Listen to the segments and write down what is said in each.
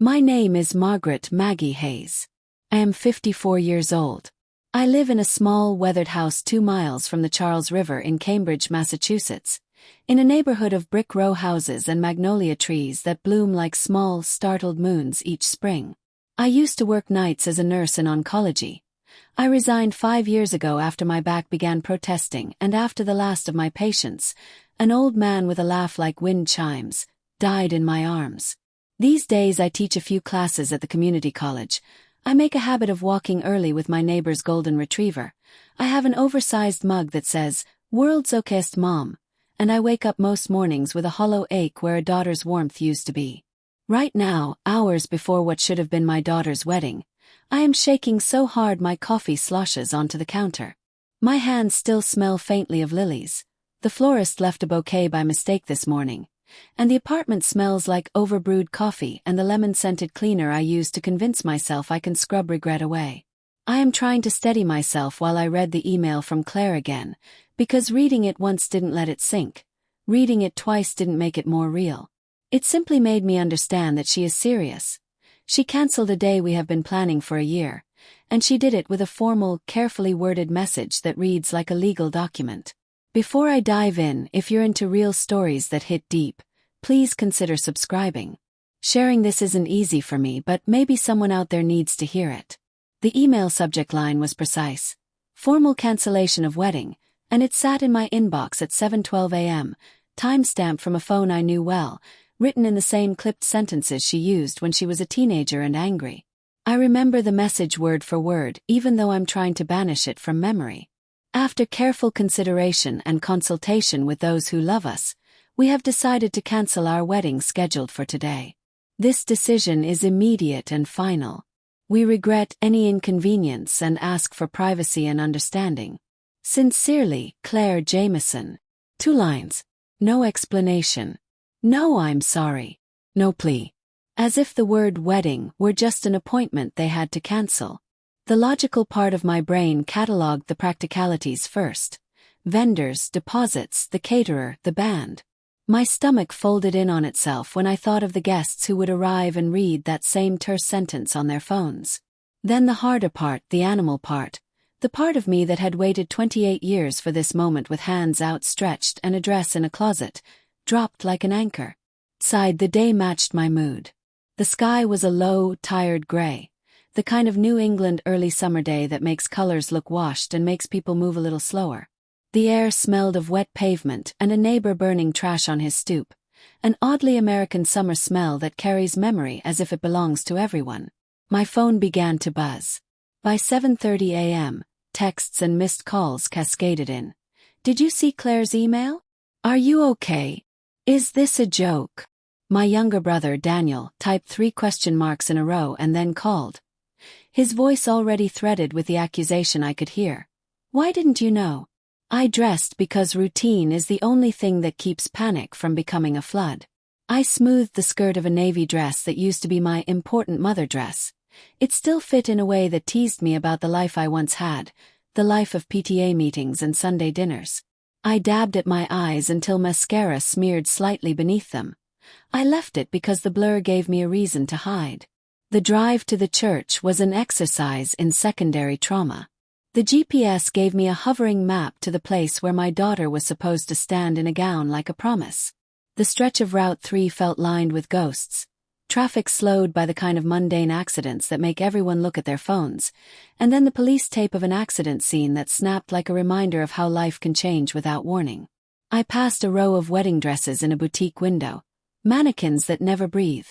My name is Margaret Maggie Hayes. I am 54 years old. I live in a small weathered house 2 miles from the Charles River in Cambridge, Massachusetts, in a neighborhood of brick row houses and magnolia trees that bloom like small, startled moons each spring. I used to work nights as a nurse in oncology. I resigned 5 years ago after my back began protesting and after the last of my patients, an old man with a laugh like wind chimes, died in my arms. These days I teach a few classes at the community college. I make a habit of walking early with my neighbor's golden retriever. I have an oversized mug that says, "World's okayest mom," and I wake up most mornings with a hollow ache where a daughter's warmth used to be. Right now, hours before what should have been my daughter's wedding, I am shaking so hard my coffee sloshes onto the counter. My hands still smell faintly of lilies. The florist left a bouquet by mistake this morning, and the apartment smells like overbrewed coffee and the lemon-scented cleaner I used to convince myself I can scrub regret away. I am trying to steady myself while I read the email from Claire again, because reading it once didn't let it sink. Reading it twice didn't make it more real. It simply made me understand that she is serious. She cancelled a day we have been planning for a year, and she did it with a formal, carefully worded message that reads like a legal document. Before I dive in, if you're into real stories that hit deep, please consider subscribing. Sharing this isn't easy for me, but maybe someone out there needs to hear it. The email subject line was precise. Formal cancellation of wedding, and it sat in my inbox at 7:12 a.m., timestamped from a phone I knew well, written in the same clipped sentences she used when she was a teenager and angry. I remember the message word for word, even though I'm trying to banish it from memory. After careful consideration and consultation with those who love us, we have decided to cancel our wedding scheduled for today. This decision is immediate and final. We regret any inconvenience and ask for privacy and understanding. Sincerely, Claire Jameson. 2 lines. No explanation. No I'm sorry. No plea. As if the word wedding were just an appointment they had to cancel. The logical part of my brain catalogued the practicalities first. Vendors, deposits, the caterer, the band. My stomach folded in on itself when I thought of the guests who would arrive and read that same terse sentence on their phones. Then the harder part, the animal part. The part of me that had waited 28 years for this moment with hands outstretched and a dress in a closet, dropped like an anchor. Sighed. The day matched my mood. The sky was a low, tired gray, the kind of New England early summer day that makes colors look washed and makes people move a little slower. The air smelled of wet pavement and a neighbor burning trash on his stoop, an oddly American summer smell that carries memory as if it belongs to everyone. My phone began to buzz. By 7:30 a.m., texts and missed calls cascaded in. Did you see Claire's email? Are you okay? Is this a joke? My younger brother, Daniel, typed 3 question marks in a row and then called. His voice already threaded with the accusation I could hear. Why didn't you know? I dressed because routine is the only thing that keeps panic from becoming a flood. I smoothed the skirt of a navy dress that used to be my important mother dress. It still fit in a way that teased me about the life I once had, the life of PTA meetings and Sunday dinners. I dabbed at my eyes until mascara smeared slightly beneath them. I left it because the blur gave me a reason to hide. The drive to the church was an exercise in secondary trauma. The GPS gave me a hovering map to the place where my daughter was supposed to stand in a gown like a promise. The stretch of Route 3 felt lined with ghosts. Traffic slowed by the kind of mundane accidents that make everyone look at their phones, and then the police tape of an accident scene that snapped like a reminder of how life can change without warning. I passed a row of wedding dresses in a boutique window, mannequins that never breathe,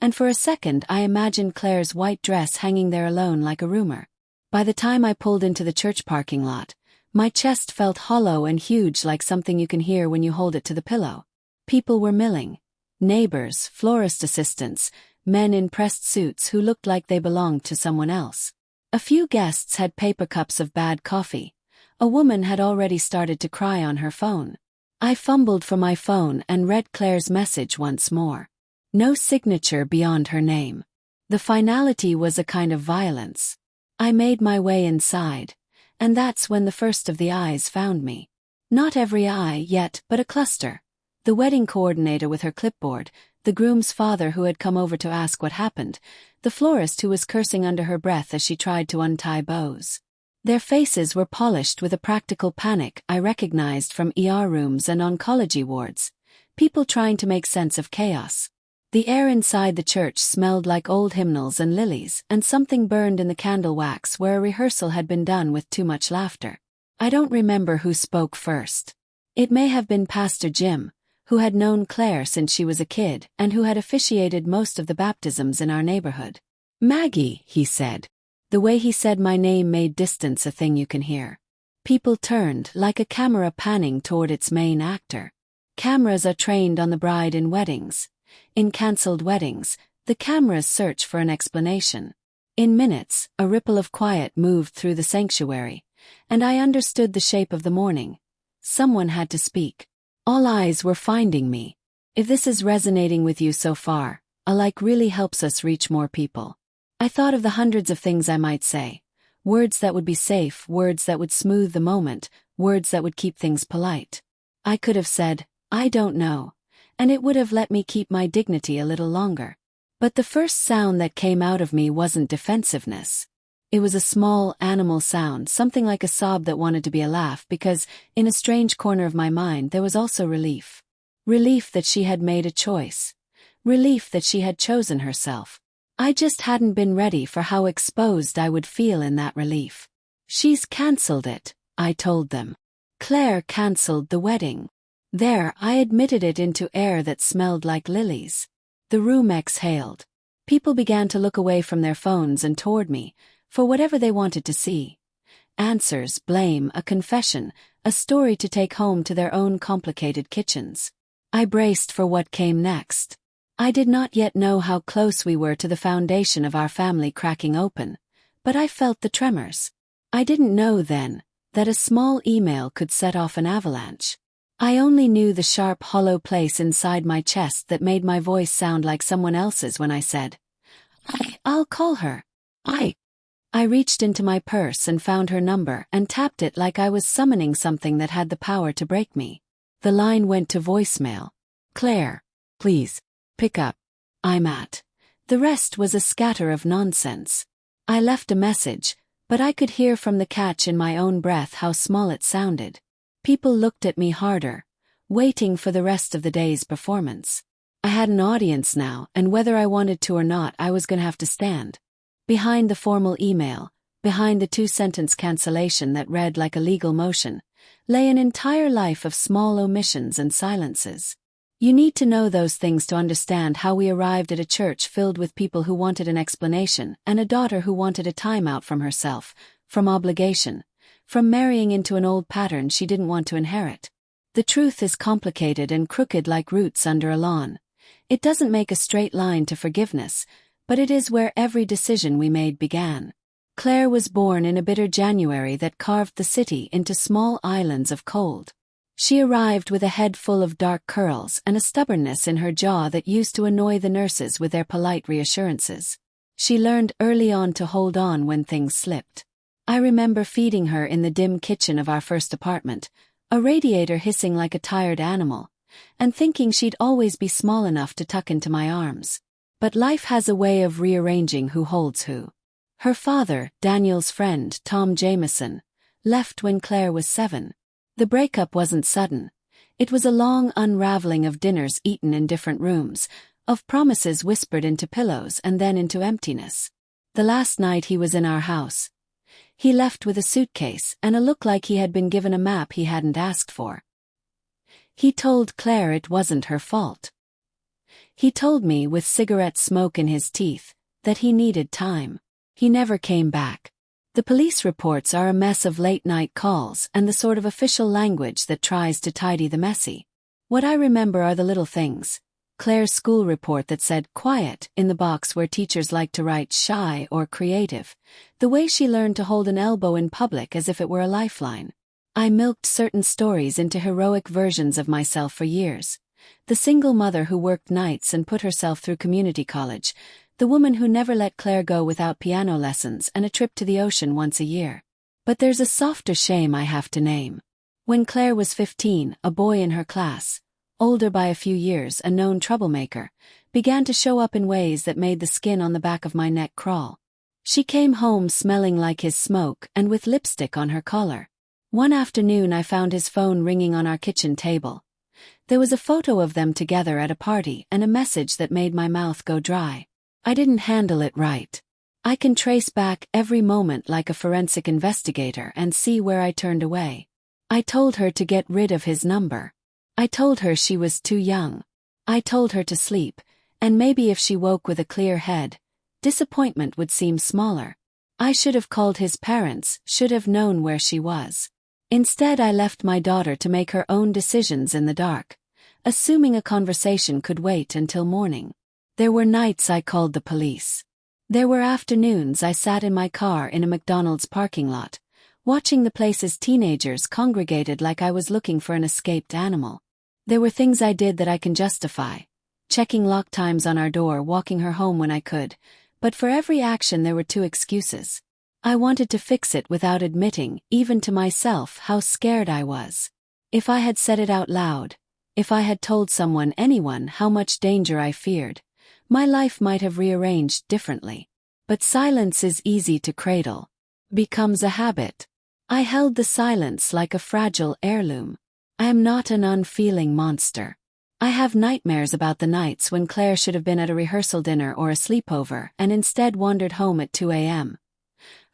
and for a second I imagined Claire's white dress hanging there alone like a rumor. By the time I pulled into the church parking lot, my chest felt hollow and huge like something you can hear when you hold it to the pillow. People were milling. Neighbors, florist assistants, men in pressed suits who looked like they belonged to someone else. A few guests had paper cups of bad coffee. A woman had already started to cry on her phone. I fumbled for my phone and read Claire's message once more. No signature beyond her name. The finality was a kind of violence. I made my way inside, and that's when the first of the eyes found me. Not every eye yet, but a cluster. The wedding coordinator with her clipboard, the groom's father who had come over to ask what happened, the florist who was cursing under her breath as she tried to untie bows. Their faces were polished with a practical panic I recognized from ER rooms and oncology wards, people trying to make sense of chaos. The air inside the church smelled like old hymnals and lilies, and something burned in the candle wax where a rehearsal had been done with too much laughter. I don't remember who spoke first. It may have been Pastor Jim, who had known Claire since she was a kid and who had officiated most of the baptisms in our neighborhood. "Maggie," he said. The way he said my name made distance a thing you can hear. People turned, like a camera panning toward its main actor. Cameras are trained on the bride in weddings. In cancelled weddings, the cameras search for an explanation. In minutes, a ripple of quiet moved through the sanctuary, and I understood the shape of the morning. Someone had to speak. All eyes were finding me. If this is resonating with you so far, a like really helps us reach more people. I thought of the hundreds of things I might say. Words that would be safe, words that would smooth the moment, words that would keep things polite. I could have said, "I don't know," and it would have let me keep my dignity a little longer. But the first sound that came out of me wasn't defensiveness. It was a small, animal sound, something like a sob that wanted to be a laugh because, in a strange corner of my mind, there was also relief. Relief that she had made a choice. Relief that she had chosen herself. I just hadn't been ready for how exposed I would feel in that relief. "She's cancelled it," I told them. Claire cancelled the wedding. There, I admitted it into air that smelled like lilies. The room exhaled. People began to look away from their phones and toward me, for whatever they wanted to see. Answers, blame, a confession, a story to take home to their own complicated kitchens. I braced for what came next. I did not yet know how close we were to the foundation of our family cracking open, but I felt the tremors. I didn't know then that a small email could set off an avalanche. I only knew the sharp, hollow place inside my chest that made my voice sound like someone else's when I said, I'll call her. I reached into my purse and found her number and tapped it like I was summoning something that had the power to break me. The line went to voicemail. "Claire, please, pick up. I'm at." The rest was a scatter of nonsense. I left a message, but I could hear from the catch in my own breath how small it sounded. People looked at me harder, waiting for the rest of the day's performance. I had an audience now, and whether I wanted to or not, I was going to have to stand. Behind the formal email, behind the two-sentence cancellation that read like a legal motion, lay an entire life of small omissions and silences. You need to know those things to understand how we arrived at a church filled with people who wanted an explanation and a daughter who wanted a timeout from herself, from obligation, from marrying into an old pattern she didn't want to inherit. The truth is complicated and crooked like roots under a lawn. It doesn't make a straight line to forgiveness, but it is where every decision we made began. Claire was born in a bitter January that carved the city into small islands of cold. She arrived with a head full of dark curls and a stubbornness in her jaw that used to annoy the nurses with their polite reassurances. She learned early on to hold on when things slipped. I remember feeding her in the dim kitchen of our first apartment, a radiator hissing like a tired animal, and thinking she'd always be small enough to tuck into my arms. But life has a way of rearranging who holds who. Her father, Daniel's friend, Tom Jameson, left when Claire was 7. The breakup wasn't sudden. It was a long unraveling of dinners eaten in different rooms, of promises whispered into pillows and then into emptiness. The last night he was in our house, he left with a suitcase and a look like he had been given a map he hadn't asked for. He told Claire it wasn't her fault. He told me, with cigarette smoke in his teeth, that he needed time. He never came back. The police reports are a mess of late-night calls and the sort of official language that tries to tidy the messy. What I remember are the little things. Claire's school report that said "quiet" in the box where teachers like to write "shy" or "creative." The way she learned to hold an elbow in public as if it were a lifeline. I milked certain stories into heroic versions of myself for years. The single mother who worked nights and put herself through community college. The woman who never let Claire go without piano lessons and a trip to the ocean once a year. But there's a softer shame I have to name. When Claire was 15, a boy in her class, older by a few years, a known troublemaker, began to show up in ways that made the skin on the back of my neck crawl. She came home smelling like his smoke and with lipstick on her collar. One afternoon I found his phone ringing on our kitchen table. There was a photo of them together at a party and a message that made my mouth go dry. I didn't handle it right. I can trace back every moment like a forensic investigator and see where I turned away. I told her to get rid of his number. I told her she was too young. I told her to sleep, and maybe if she woke with a clear head, disappointment would seem smaller. I should have called his parents, should have known where she was. Instead, I left my daughter to make her own decisions in the dark, assuming a conversation could wait until morning. There were nights I called the police. There were afternoons I sat in my car in a McDonald's parking lot, watching the place's teenagers congregated like I was looking for an escaped animal. There were things I did that I can justify, checking lock times on our door, walking her home when I could, but for every action there were two excuses. I wanted to fix it without admitting, even to myself, how scared I was. If I had said it out loud, if I had told someone, anyone, how much danger I feared, my life might have rearranged differently. But silence is easy to cradle. Becomes a habit. I held the silence like a fragile heirloom. I am not an unfeeling monster. I have nightmares about the nights when Claire should have been at a rehearsal dinner or a sleepover and instead wandered home at 2 a.m.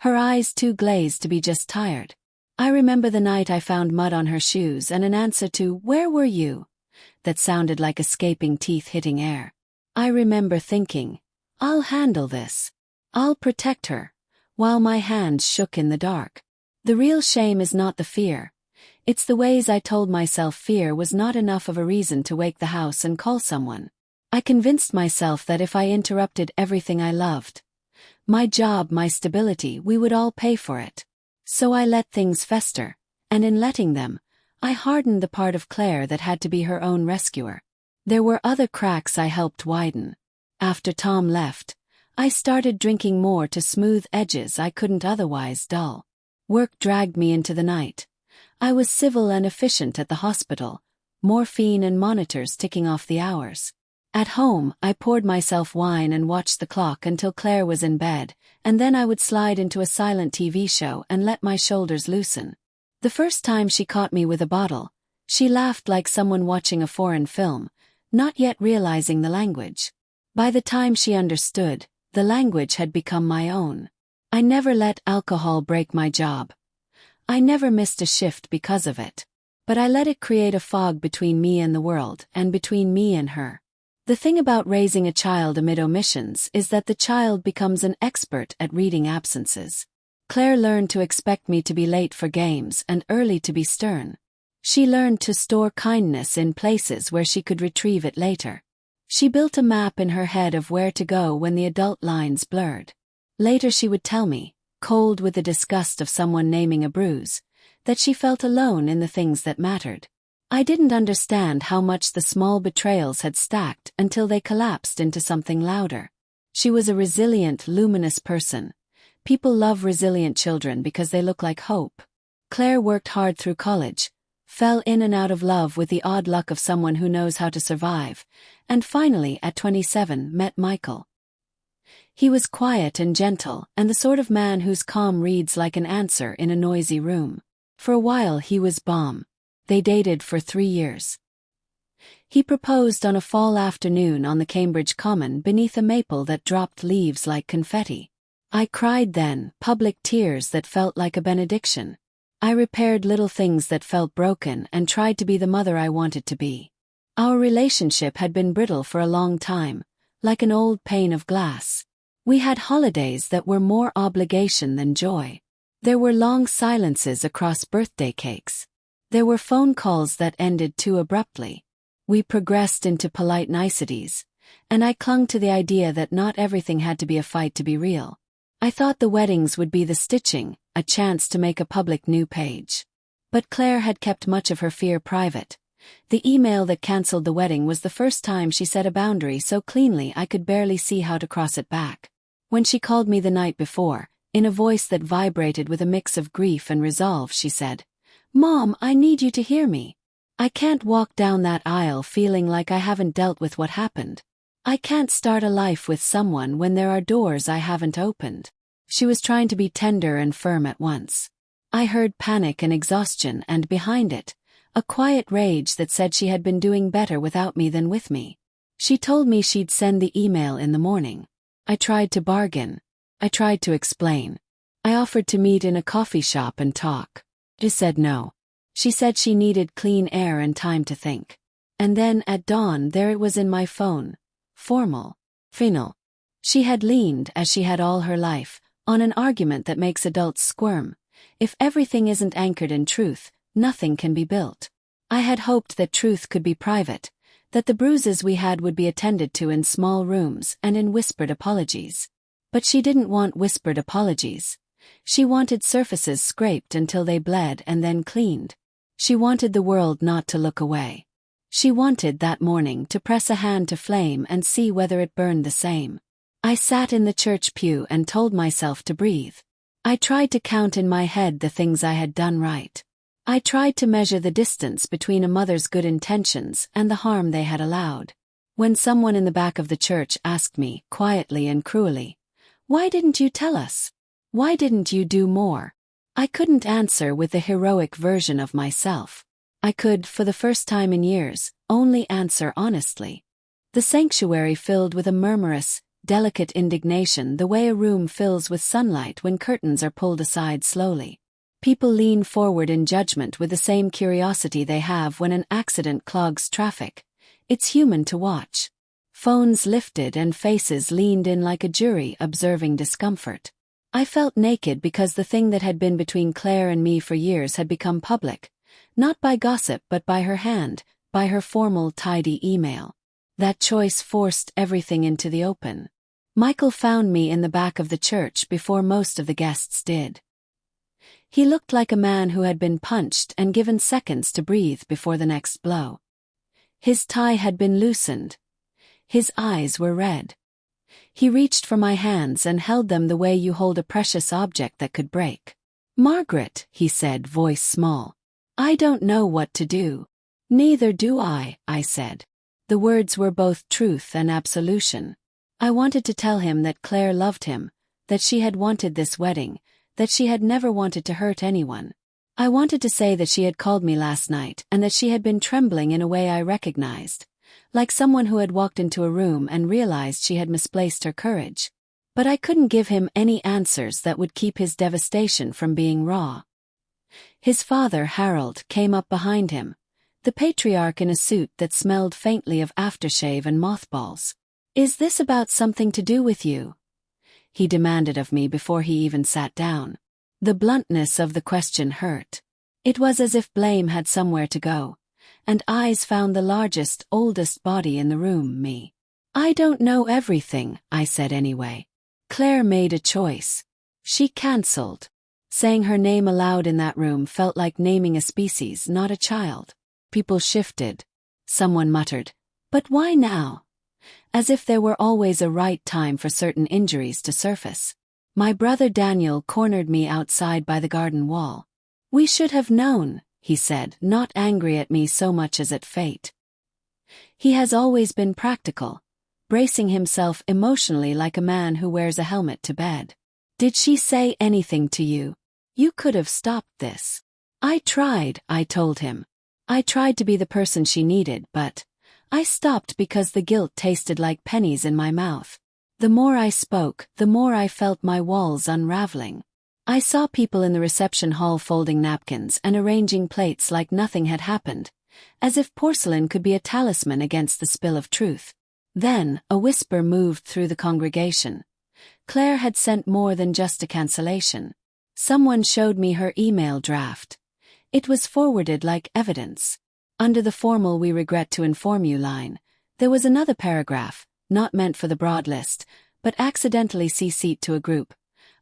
Her eyes too glazed to be just tired. I remember the night I found mud on her shoes and an answer to "Where were you?" that sounded like escaping teeth hitting air. I remember thinking, I'll handle this. I'll protect her, while my hands shook in the dark. The real shame is not the fear. It's the ways I told myself fear was not enough of a reason to wake the house and call someone. I convinced myself that if I interrupted everything I loved, my job, my stability, we would all pay for it. So I let things fester, and in letting them, I hardened the part of Claire that had to be her own rescuer. There were other cracks I helped widen. After Tom left, I started drinking more to smooth edges I couldn't otherwise dull. Work dragged me into the night. I was civil and efficient at the hospital, morphine and monitors ticking off the hours. At home, I poured myself wine and watched the clock until Claire was in bed, and then I would slide into a silent TV show and let my shoulders loosen. The first time she caught me with a bottle, she laughed like someone watching a foreign film, not yet realizing the language. By the time she understood, the language had become my own. I never let alcohol break my job. I never missed a shift because of it. But I let it create a fog between me and the world, and between me and her. The thing about raising a child amid omissions is that the child becomes an expert at reading absences. Claire learned to expect me to be late for games and early to be stern. She learned to store kindness in places where she could retrieve it later. She built a map in her head of where to go when the adult lines blurred. Later she would tell me, cold with the disgust of someone naming a bruise, that she felt alone in the things that mattered. I didn't understand how much the small betrayals had stacked until they collapsed into something louder. She was a resilient, luminous person. People love resilient children because they look like hope. Claire worked hard through college, fell in and out of love with the odd luck of someone who knows how to survive, and finally at 27 met Michael. He was quiet and gentle, and the sort of man whose calm reads like an answer in a noisy room. For a while he was bomb. They dated for 3 years. He proposed on a fall afternoon on the Cambridge Common beneath a maple that dropped leaves like confetti. I cried then, public tears that felt like a benediction. I repaired little things that felt broken and tried to be the mother I wanted to be. Our relationship had been brittle for a long time, like an old pane of glass. We had holidays that were more obligation than joy. There were long silences across birthday cakes. There were phone calls that ended too abruptly. We progressed into polite niceties, and I clung to the idea that not everything had to be a fight to be real. I thought the weddings would be the stitching, a chance to make a public new page. But Claire had kept much of her fear private. The email that cancelled the wedding was the first time she set a boundary so cleanly I could barely see how to cross it back. When she called me the night before, in a voice that vibrated with a mix of grief and resolve, she said, "Mom, I need you to hear me." I can't walk down that aisle feeling like I haven't dealt with what happened. I can't start a life with someone when there are doors I haven't opened. She was trying to be tender and firm at once. I heard panic and exhaustion, and behind it, a quiet rage that said she had been doing better without me than with me. She told me she'd send the email in the morning. I tried to bargain. I tried to explain. I offered to meet in a coffee shop and talk. She said no. She said she needed clean air and time to think. And then, at dawn, there it was in my phone. Formal. Final. She had leaned, as she had all her life, on an argument that makes adults squirm. If everything isn't anchored in truth, nothing can be built. I had hoped that truth could be private, that the bruises we had would be attended to in small rooms and in whispered apologies. But she didn't want whispered apologies. She wanted surfaces scraped until they bled and then cleaned. She wanted the world not to look away. She wanted that morning to press a hand to flame and see whether it burned the same. I sat in the church pew and told myself to breathe. I tried to count in my head the things I had done right. I tried to measure the distance between a mother's good intentions and the harm they had allowed. When someone in the back of the church asked me, quietly and cruelly, "Why didn't you tell us? Why didn't you do more?" I couldn't answer with the heroic version of myself. I could, for the first time in years, only answer honestly. The sanctuary filled with a murmurous, delicate indignation the way a room fills with sunlight when curtains are pulled aside slowly. People lean forward in judgment with the same curiosity they have when an accident clogs traffic. It's human to watch. Phones lifted and faces leaned in like a jury observing discomfort. I felt naked because the thing that had been between Claire and me for years had become public, not by gossip but by her hand, by her formal, tidy email. That choice forced everything into the open. Michael found me in the back of the church before most of the guests did. He looked like a man who had been punched and given seconds to breathe before the next blow. His tie had been loosened. His eyes were red. He reached for my hands and held them the way you hold a precious object that could break. "Margaret," he said, voice small. "I don't know what to do." "Neither do I said. The words were both truth and absolution. I wanted to tell him that Claire loved him, that she had wanted this wedding, that she had never wanted to hurt anyone. I wanted to say that she had called me last night and that she had been trembling in a way I recognized, like someone who had walked into a room and realized she had misplaced her courage. But I couldn't give him any answers that would keep his devastation from being raw. His father, Harold, came up behind him, the patriarch in a suit that smelled faintly of aftershave and mothballs. "Is this about something to do with you?" he demanded of me before he even sat down. The bluntness of the question hurt. It was as if blame had somewhere to go, and eyes found the largest, oldest body in the room, me. "I don't know everything," I said anyway. Claire made a choice. She cancelled. Saying her name aloud in that room felt like naming a species, not a child. People shifted. Someone muttered, "But why now?" As if there were always a right time for certain injuries to surface. My brother Daniel cornered me outside by the garden wall. "We should have known," he said, not angry at me so much as at fate. He has always been practical, bracing himself emotionally like a man who wears a helmet to bed. "Did she say anything to you? You could have stopped this." "I tried," I told him. "I tried to be the person she needed, but I stopped because the guilt tasted like pennies in my mouth." The more I spoke, the more I felt my walls unraveling. I saw people in the reception hall folding napkins and arranging plates like nothing had happened, as if porcelain could be a talisman against the spill of truth. Then, a whisper moved through the congregation. Claire had sent more than just a cancellation. Someone showed me her email draft. It was forwarded like evidence. Under the formal "we regret to inform you" line, there was another paragraph, not meant for the broad list, but accidentally CC'd to a group.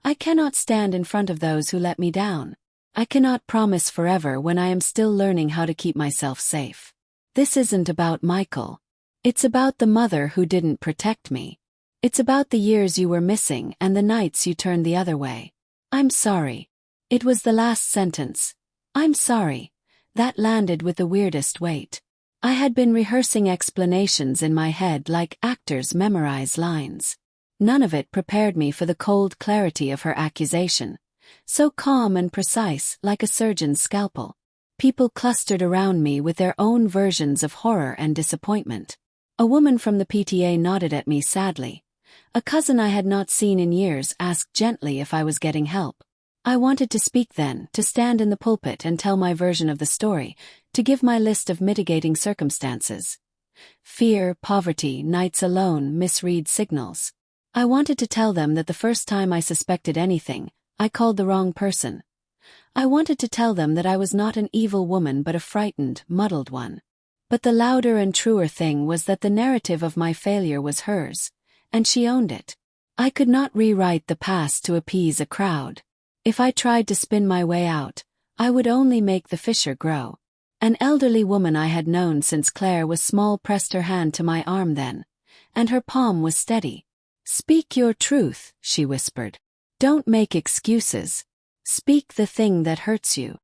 "I cannot stand in front of those who let me down. I cannot promise forever when I am still learning how to keep myself safe. This isn't about Michael. It's about the mother who didn't protect me. It's about the years you were missing and the nights you turned the other way. I'm sorry." It was the last sentence. "I'm sorry. That landed with the weirdest weight. I had been rehearsing explanations in my head like actors memorize lines. None of it prepared me for the cold clarity of her accusation, so calm and precise like a surgeon's scalpel. People clustered around me with their own versions of horror and disappointment. A woman from the PTA nodded at me sadly. A cousin I had not seen in years asked gently if I was getting help. I wanted to speak then, to stand in the pulpit and tell my version of the story, to give my list of mitigating circumstances. Fear, poverty, nights alone, misread signals. I wanted to tell them that the first time I suspected anything, I called the wrong person. I wanted to tell them that I was not an evil woman but a frightened, muddled one. But the louder and truer thing was that the narrative of my failure was hers, and she owned it. I could not rewrite the past to appease a crowd. If I tried to spin my way out, I would only make the fissure grow. An elderly woman I had known since Claire was small pressed her hand to my arm then, and her palm was steady. "Speak your truth," she whispered. "Don't make excuses. Speak the thing that hurts you."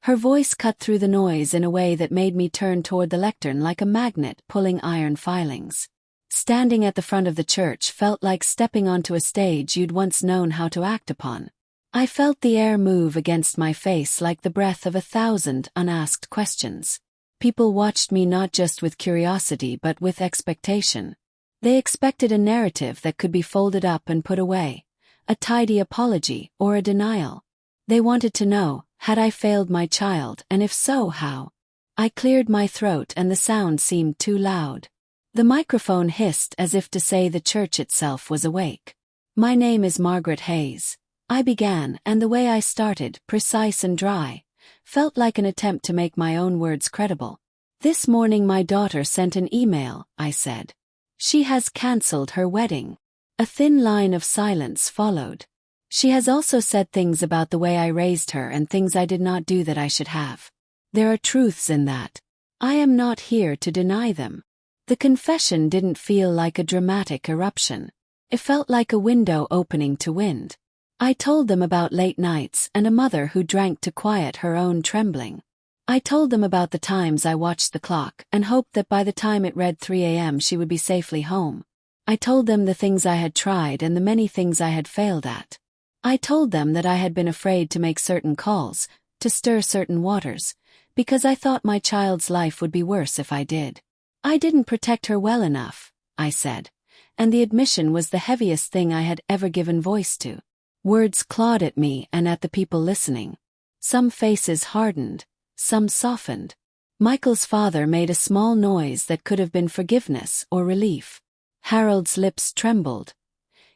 Her voice cut through the noise in a way that made me turn toward the lectern like a magnet pulling iron filings. Standing at the front of the church felt like stepping onto a stage you'd once known how to act upon. I felt the air move against my face like the breath of 1,000 unasked questions. People watched me not just with curiosity but with expectation. They expected a narrative that could be folded up and put away, a tidy apology or a denial. They wanted to know, had I failed my child, and if so, how? I cleared my throat and the sound seemed too loud. The microphone hissed as if to say the church itself was awake. "My name is Margaret Hayes," I began, and the way I started, precise and dry, felt like an attempt to make my own words credible. "This morning my daughter sent an email," I said. "She has cancelled her wedding." A thin line of silence followed. "She has also said things about the way I raised her and things I did not do that I should have. There are truths in that. I am not here to deny them." The confession didn't feel like a dramatic eruption. It felt like a window opening to wind. I told them about late nights and a mother who drank to quiet her own trembling. I told them about the times I watched the clock and hoped that by the time it read 3 a.m. she would be safely home. I told them the things I had tried and the many things I had failed at. I told them that I had been afraid to make certain calls, to stir certain waters, because I thought my child's life would be worse if I did. I didn't protect her well enough, I said, and the admission was the heaviest thing I had ever given voice to. Words clawed at me and at the people listening. Some faces hardened, some softened. Michael's father made a small noise that could have been forgiveness or relief. Harold's lips trembled.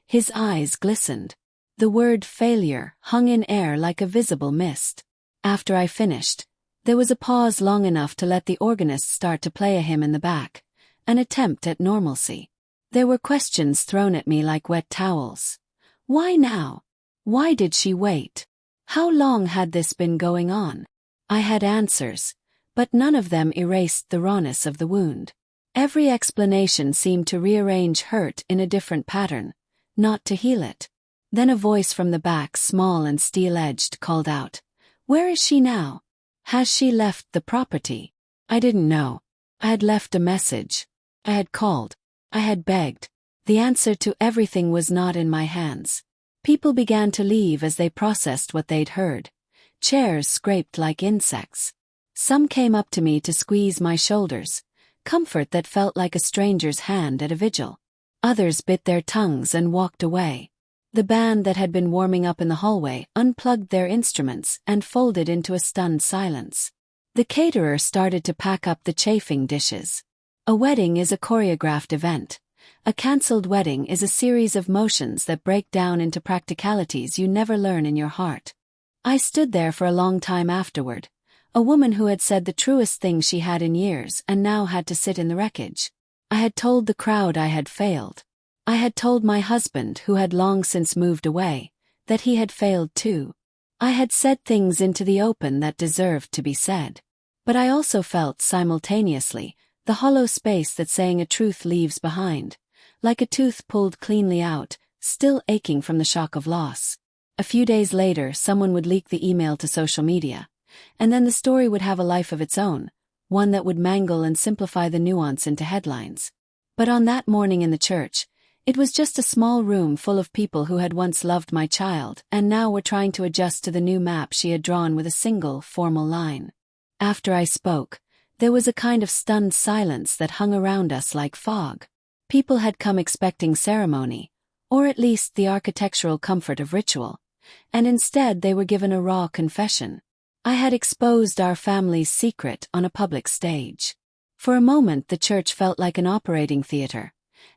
His eyes glistened. The word failure hung in air like a visible mist. After I finished, there was a pause long enough to let the organist start to play a hymn in the back, an attempt at normalcy. There were questions thrown at me like wet towels. Why now? Why did she wait? How long had this been going on? I had answers, but none of them erased the rawness of the wound. Every explanation seemed to rearrange hurt in a different pattern, not to heal it. Then a voice from the back, small and steel-edged, called out, "Where is she now? Has she left the property?" I didn't know. I had left a message. I had called. I had begged. The answer to everything was not in my hands. People began to leave as they processed what they'd heard. Chairs scraped like insects. Some came up to me to squeeze my shoulders, comfort that felt like a stranger's hand at a vigil. Others bit their tongues and walked away. The band that had been warming up in the hallway unplugged their instruments and folded into a stunned silence. The caterer started to pack up the chafing dishes. A wedding is a choreographed event. A cancelled wedding is a series of motions that break down into practicalities you never learn in your heart. I stood there for a long time afterward, a woman who had said the truest thing she had in years and now had to sit in the wreckage. I had told the crowd I had failed. I had told my husband, who had long since moved away, that he had failed too. I had said things into the open that deserved to be said. But I also felt, simultaneously, the hollow space that saying a truth leaves behind, like a tooth pulled cleanly out, still aching from the shock of loss. A few days later, someone would leak the email to social media, and then the story would have a life of its own, one that would mangle and simplify the nuance into headlines. But on that morning in the church, it was just a small room full of people who had once loved my child and now were trying to adjust to the new map she had drawn with a single, formal line. After I spoke, there was a kind of stunned silence that hung around us like fog. People had come expecting ceremony, or at least the architectural comfort of ritual, and instead they were given a raw confession. I had exposed our family's secret on a public stage. For a moment the church felt like an operating theater,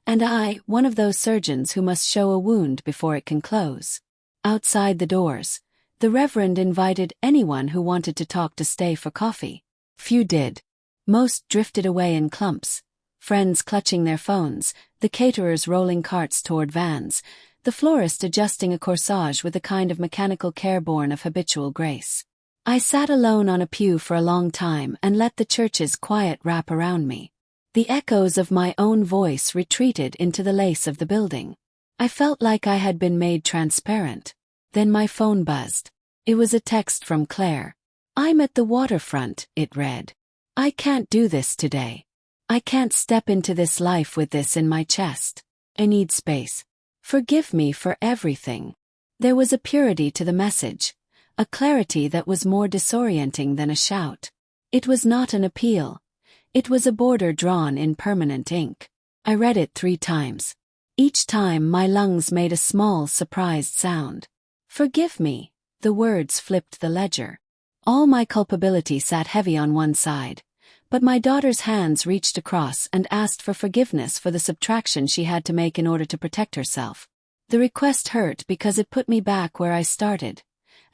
and I, one of those surgeons who must show a wound before it can close. Outside the doors, the Reverend invited anyone who wanted to talk to stay for coffee. Few did. Most drifted away in clumps, friends clutching their phones, the caterers rolling carts toward vans, the florist adjusting a corsage with a kind of mechanical care born of habitual grace. I sat alone on a pew for a long time and let the church's quiet wrap around me. The echoes of my own voice retreated into the lace of the building. I felt like I had been made transparent. Then my phone buzzed. It was a text from Claire. "I'm at the waterfront," it read. "I can't do this today. I can't step into this life with this in my chest. I need space. Forgive me for everything." There was a purity to the message, a clarity that was more disorienting than a shout. It was not an appeal. It was a border drawn in permanent ink. I read it 3 times. Each time my lungs made a small, surprised sound. "Forgive me," the words flipped the ledger. All my culpability sat heavy on one side, but my daughter's hands reached across and asked for forgiveness for the subtraction she had to make in order to protect herself. The request hurt because it put me back where I started,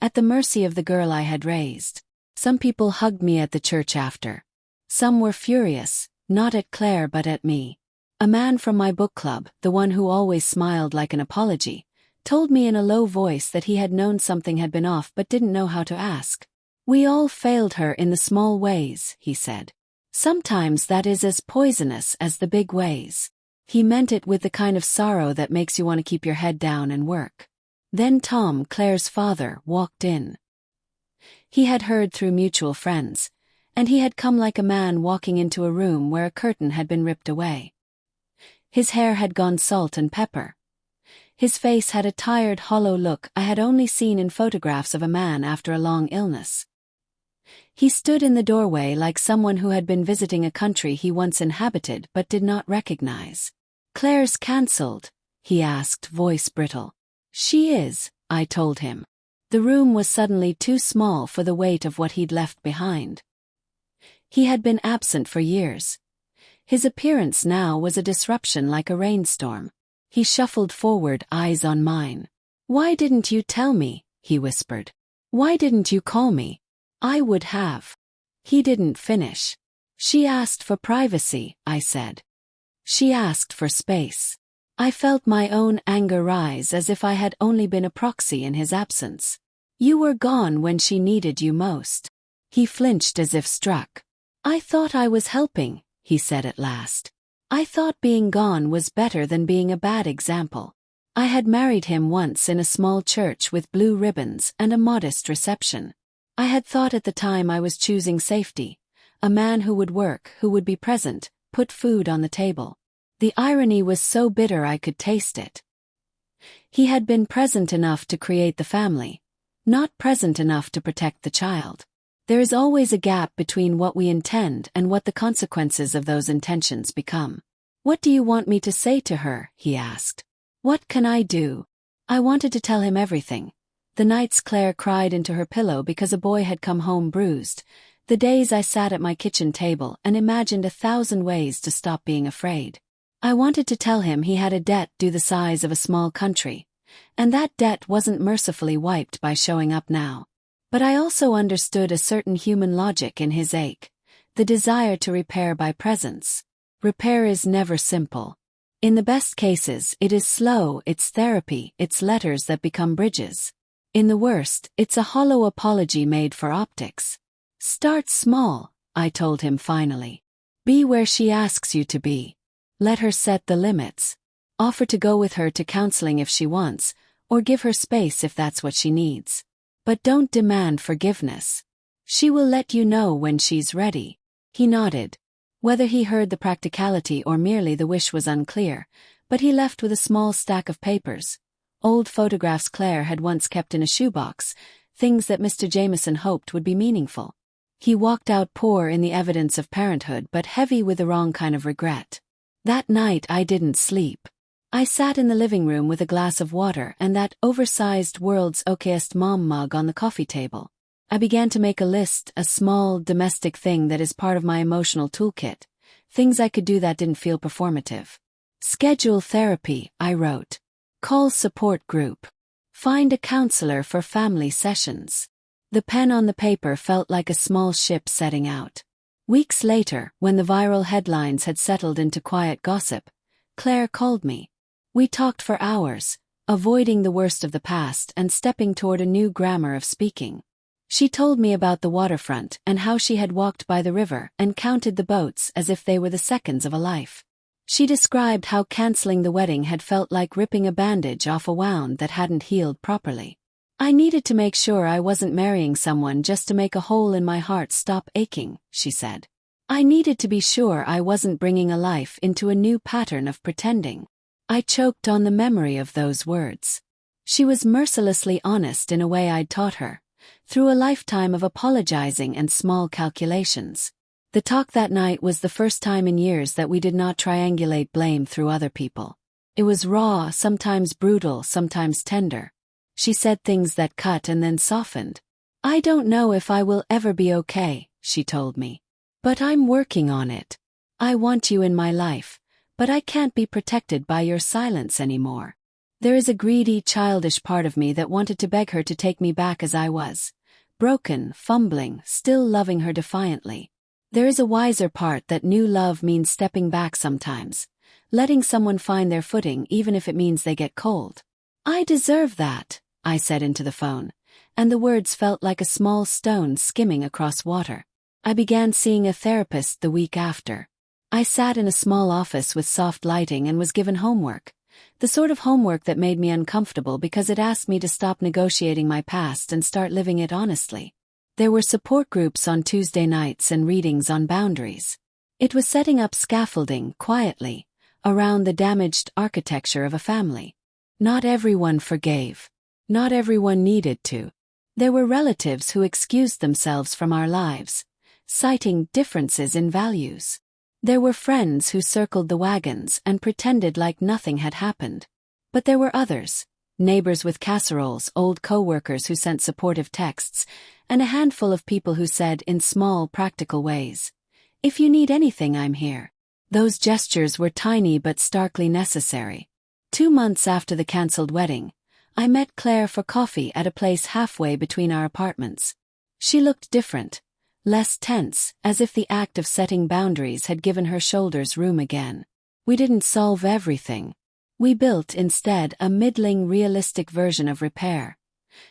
at the mercy of the girl I had raised. Some people hugged me at the church after. Some were furious, not at Claire but at me. A man from my book club, the one who always smiled like an apology, told me in a low voice that he had known something had been off but didn't know how to ask. "We all failed her in the small ways," he said. "Sometimes that is as poisonous as the big ways." He meant it with the kind of sorrow that makes you want to keep your head down and work. Then Tom, Claire's father, walked in. He had heard through mutual friends, and he had come like a man walking into a room where a curtain had been ripped away. His hair had gone salt and pepper. His face had a tired, hollow look I had only seen in photographs of a man after a long illness. He stood in the doorway like someone who had been visiting a country he once inhabited but did not recognize. "Claire's cancelled?" he asked, voice brittle. "She is," I told him. The room was suddenly too small for the weight of what he'd left behind. He had been absent for years. His appearance now was a disruption like a rainstorm. He shuffled forward, eyes on mine. "Why didn't you tell me?" he whispered. "Why didn't you call me? I would have." He didn't finish. "She asked for privacy," I said. "She asked for space." I felt my own anger rise as if I had only been a proxy in his absence. "You were gone when she needed you most." He flinched as if struck. "I thought I was helping," he said at last. "I thought being gone was better than being a bad example." I had married him once in a small church with blue ribbons and a modest reception. I had thought at the time I was choosing safety, a man who would work, who would be present, put food on the table. The irony was so bitter I could taste it. He had been present enough to create the family, not present enough to protect the child. There is always a gap between what we intend and what the consequences of those intentions become. "What do you want me to say to her?" he asked. "What can I do?" I wanted to tell him everything. The nights Claire cried into her pillow because a boy had come home bruised, the days I sat at my kitchen table and imagined 1,000 ways to stop being afraid. I wanted to tell him he had a debt due the size of a small country, and that debt wasn't mercifully wiped by showing up now. But I also understood a certain human logic in his ache, the desire to repair by presence. Repair is never simple. In the best cases, it is slow, it's therapy, it's letters that become bridges. In the worst, it's a hollow apology made for optics. "Start small," I told him finally. "Be where she asks you to be. Let her set the limits. Offer to go with her to counseling if she wants, or give her space if that's what she needs. But don't demand forgiveness. She will let you know when she's ready. He nodded. Whether he heard the practicality or merely the wish was unclear, but he left with a small stack of papers. Old photographs Claire had once kept in a shoebox, things that Mr. Jameson hoped would be meaningful. He walked out poor in the evidence of parenthood but heavy with the wrong kind of regret. That night I didn't sleep. I sat in the living room with a glass of water and that oversized World's Okayest Mom mug on the coffee table. I began to make a list, a small, domestic thing that is part of my emotional toolkit. Things I could do that didn't feel performative. Schedule therapy, I wrote. Call support group. Find a counselor for family sessions. The pen on the paper felt like a small ship setting out. Weeks later, when the viral headlines had settled into quiet gossip, Claire called me. We talked for hours, avoiding the worst of the past and stepping toward a new grammar of speaking. She told me about the waterfront and how she had walked by the river and counted the boats as if they were the seconds of a life. She described how canceling the wedding had felt like ripping a bandage off a wound that hadn't healed properly. I needed to make sure I wasn't marrying someone just to make a hole in my heart stop aching, she said. I needed to be sure I wasn't bringing a life into a new pattern of pretending. I choked on the memory of those words. She was mercilessly honest in a way I'd taught her, through a lifetime of apologizing and small calculations. The talk that night was the first time in years that we did not triangulate blame through other people. It was raw, sometimes brutal, sometimes tender. She said things that cut and then softened. I don't know if I will ever be okay, she told me. But I'm working on it. I want you in my life, but I can't be protected by your silence anymore. There is a greedy, childish part of me that wanted to beg her to take me back as I was. Broken, fumbling, still loving her defiantly. There is a wiser part that new love means stepping back sometimes, letting someone find their footing even if it means they get cold. I deserve that, I said into the phone, and the words felt like a small stone skimming across water. I began seeing a therapist the week after. I sat in a small office with soft lighting and was given homework. The sort of homework that made me uncomfortable because it asked me to stop negotiating my past and start living it honestly. There were support groups on Tuesday nights and readings on boundaries. It was setting up scaffolding, quietly, around the damaged architecture of a family. Not everyone forgave. Not everyone needed to. There were relatives who excused themselves from our lives, citing differences in values. There were friends who circled the wagons and pretended like nothing had happened. But there were others, neighbors with casseroles, old co-workers who sent supportive texts, and a handful of people who said in small, practical ways, "If you need anything, I'm here." Those gestures were tiny but starkly necessary. 2 months after the cancelled wedding, I met Claire for coffee at a place halfway between our apartments. She looked different. Less tense, as if the act of setting boundaries had given her shoulders room again. We didn't solve everything. We built, instead, a middling, realistic version of repair.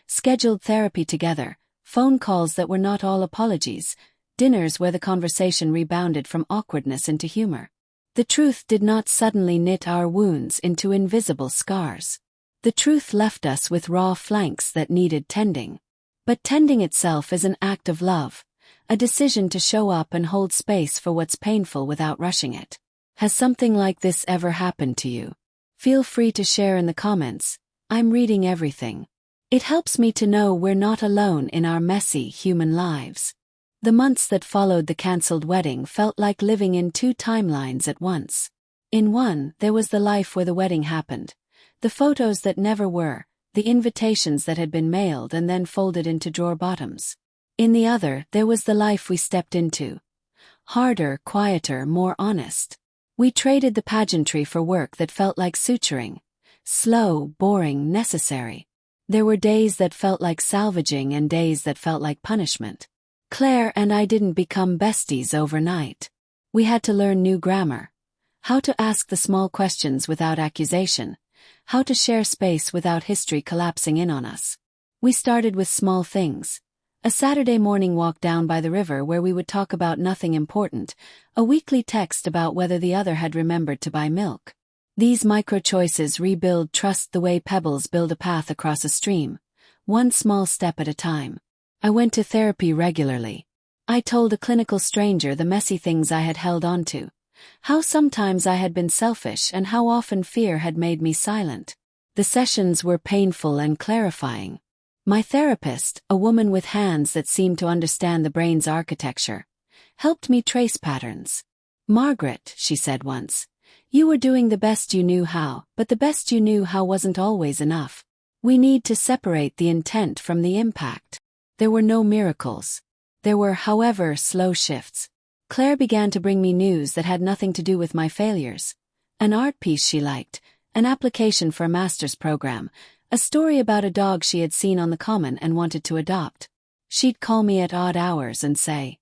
Scheduled therapy together, phone calls that were not all apologies, dinners where the conversation rebounded from awkwardness into humor. The truth did not suddenly knit our wounds into invisible scars. The truth left us with raw flanks that needed tending. But tending itself is an act of love. A decision to show up and hold space for what's painful without rushing it. Has something like this ever happened to you? Feel free to share in the comments. I'm reading everything. It helps me to know we're not alone in our messy human lives. The months that followed the cancelled wedding felt like living in 2 timelines at once. In one, there was the life where the wedding happened. The photos that never were, the invitations that had been mailed and then folded into drawer bottoms. In the other, there was the life we stepped into. Harder, quieter, more honest. We traded the pageantry for work that felt like suturing. Slow, boring, necessary. There were days that felt like salvaging and days that felt like punishment. Claire and I didn't become besties overnight. We had to learn new grammar. How to ask the small questions without accusation. How to share space without history collapsing in on us. We started with small things. A Saturday morning walk down by the river where we would talk about nothing important, a weekly text about whether the other had remembered to buy milk. These micro-choices rebuild trust the way pebbles build a path across a stream, one small step at a time. I went to therapy regularly. I told a clinical stranger the messy things I had held on to, how sometimes I had been selfish and how often fear had made me silent. The sessions were painful and clarifying. My therapist, a woman with hands that seemed to understand the brain's architecture, helped me trace patterns. "Margaret," she said once, "you were doing the best you knew how, but the best you knew how wasn't always enough. We need to separate the intent from the impact." There were no miracles. There were, however, slow shifts. Claire began to bring me news that had nothing to do with my failures. An art piece she liked, an application for a master's program, a story about a dog she had seen on the common and wanted to adopt. She'd call me at odd hours and say,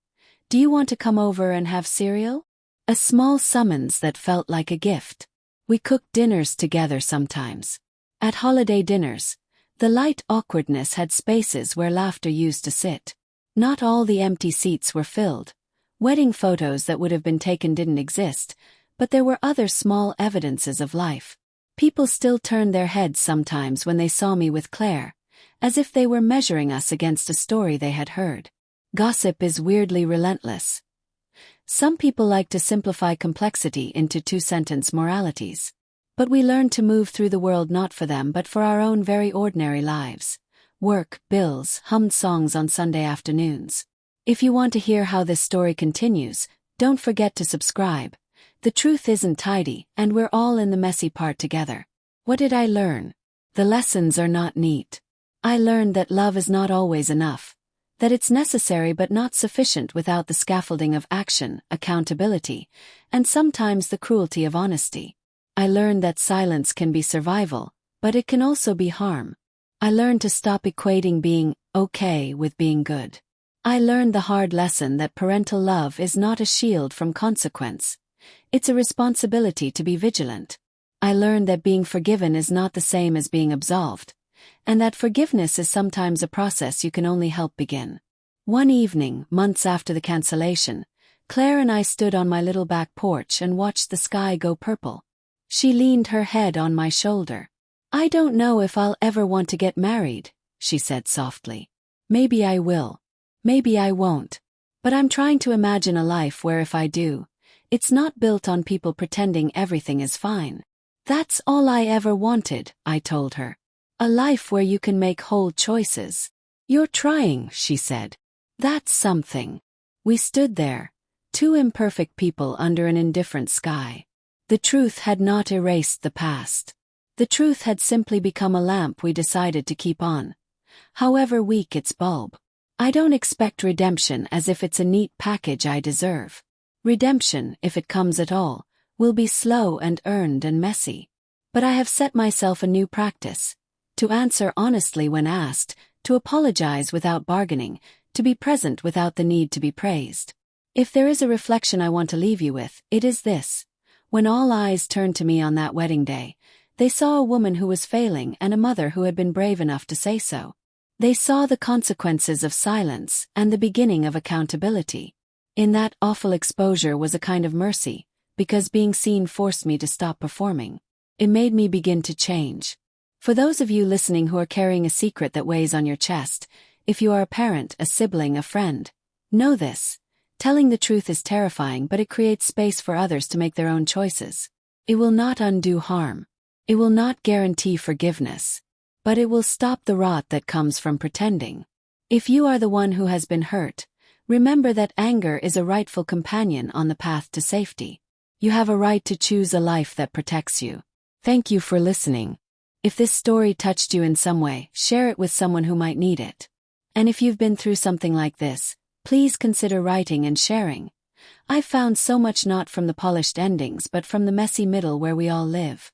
"Do you want to come over and have cereal?" A small summons that felt like a gift. We cooked dinners together sometimes. At holiday dinners, the light awkwardness had spaces where laughter used to sit. Not all the empty seats were filled. Wedding photos that would have been taken didn't exist, but there were other small evidences of life. People still turned their heads sometimes when they saw me with Claire, as if they were measuring us against a story they had heard. Gossip is weirdly relentless. Some people like to simplify complexity into two-sentence moralities. But we learn to move through the world not for them but for our own very ordinary lives. Work, bills, hummed songs on Sunday afternoons. If you want to hear how this story continues, don't forget to subscribe. The truth isn't tidy, and we're all in the messy part together. What did I learn? The lessons are not neat. I learned that love is not always enough. That it's necessary but not sufficient without the scaffolding of action, accountability, and sometimes the cruelty of honesty. I learned that silence can be survival, but it can also be harm. I learned to stop equating being okay with being good. I learned the hard lesson that parental love is not a shield from consequence. It's a responsibility to be vigilant. I learned that being forgiven is not the same as being absolved, and that forgiveness is sometimes a process you can only help begin. One evening, months after the cancellation, Claire and I stood on my little back porch and watched the sky go purple. She leaned her head on my shoulder. "I don't know if I'll ever want to get married," she said softly. "Maybe I will. Maybe I won't. But I'm trying to imagine a life where if I do, it's not built on people pretending everything is fine." "That's all I ever wanted," I told her. "A life where you can make whole choices." "You're trying," she said. "That's something." We stood there, two imperfect people under an indifferent sky. The truth had not erased the past. The truth had simply become a lamp we decided to keep on, however weak its bulb. I don't expect redemption as if it's a neat package I deserve. Redemption, if it comes at all, will be slow and earned and messy. But I have set myself a new practice: to answer honestly when asked, to apologize without bargaining, to be present without the need to be praised. If there is a reflection I want to leave you with, it is this. When all eyes turned to me on that wedding day, they saw a woman who was failing and a mother who had been brave enough to say so. They saw the consequences of silence and the beginning of accountability. In that awful exposure was a kind of mercy, because being seen forced me to stop performing. It made me begin to change. For those of you listening who are carrying a secret that weighs on your chest, if you are a parent, a sibling, a friend, know this. Telling the truth is terrifying, but it creates space for others to make their own choices. It will not undo harm. It will not guarantee forgiveness. But it will stop the rot that comes from pretending. If you are the one who has been hurt, remember that anger is a rightful companion on the path to safety. You have a right to choose a life that protects you. Thank you for listening. If this story touched you in some way, share it with someone who might need it. And if you've been through something like this, please consider writing and sharing. I've found so much not from the polished endings but from the messy middle where we all live.